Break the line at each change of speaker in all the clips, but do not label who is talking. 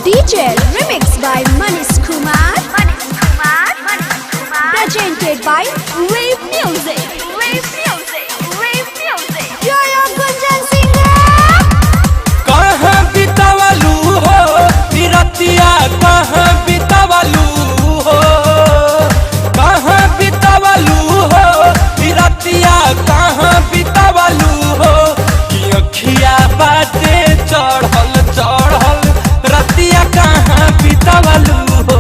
DJ remix by Manish Kumar. Presented by Wave Music. Jaya Gunjan Singh.
कहाँ बितावलू हो रतिया, कहाँ बितावलू हो, कहाँ बितावलू हो रतिया, कहाँ बितावलू हो कि अखिया बाटे चढ़ल चढ़ल रतिया कहाँ बितावलू हो।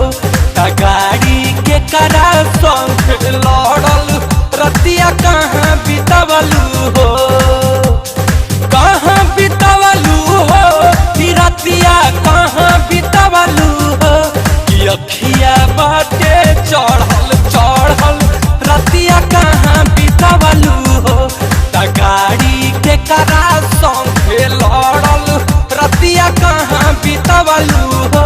गाड़ी के करा संग लड़ल रतिया कहाँ बितावलू हो। कहाँ बितावलू हो रतिया, कहाँ बितावलू हो कि अखिया बाटे चढ़ल चढ़ल रतिया कहाँ बितावलू हो। गाड़ी के करा संग लड़ल रतिया कहाँ बितावलू हो।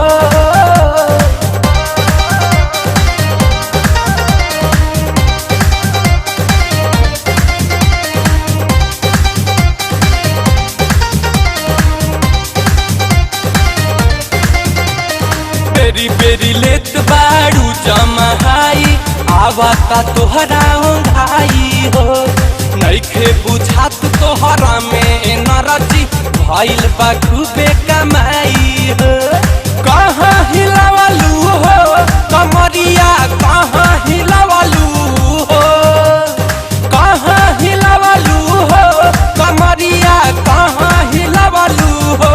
बेरी बेरी लेत बाड़ू जमहाई आवता तोहरा ओंघाई हो। नइखे बुझात तोहरा में नरजी भइल बा खूबे कमाई हो। कहाँ हिलावलू हो कमरिया, कहाँ हिलावलू हो, कहाँ हिलावलू हो कमरिया, कहाँ हिलावलू हो।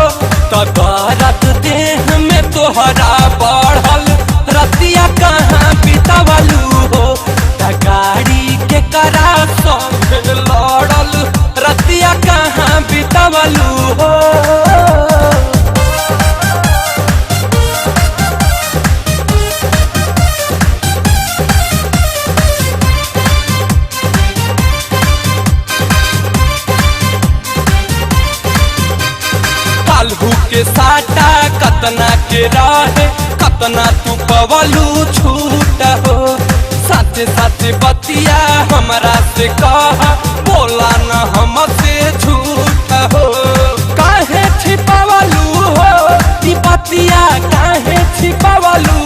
तो दर्द देह में तोहरा बढ़ल रतिया कहाँ बितावलू हो। गाड़ी के करा संग लड़ल रतिया कहाँ बितावलू हो। काल्हू के साटा कतना के रहे, कतना तू पवलू छूट हो। साथे साथे बतिया हमरा से कहा, बोला न हमसे झूठ हो। काहे छिपावलू हो ई बतिया, काहे छिपावलू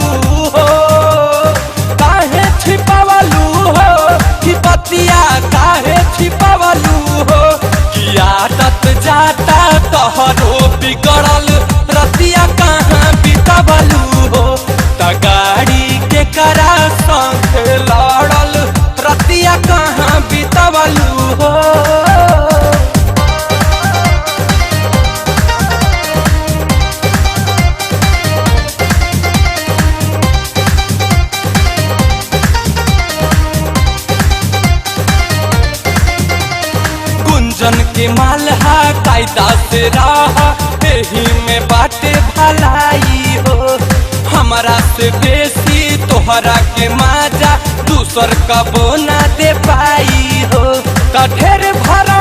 हो, काहे छिपावलू हो ई बतिया, काहे छिपावलू हो कि आदत जाता तोहरो बिगड़ल रतिया कहाँ बितावलू हो। गाड़ी के करा संग लड़ल रतिया कहाँ बितावलू हो। गुंजन के मालहा कायदा से रहा, एही में बाटे भलाई हो। हमरा से बेसी तोहरा के माजा दूसर का बोना दे पाई हो। ढेर भरा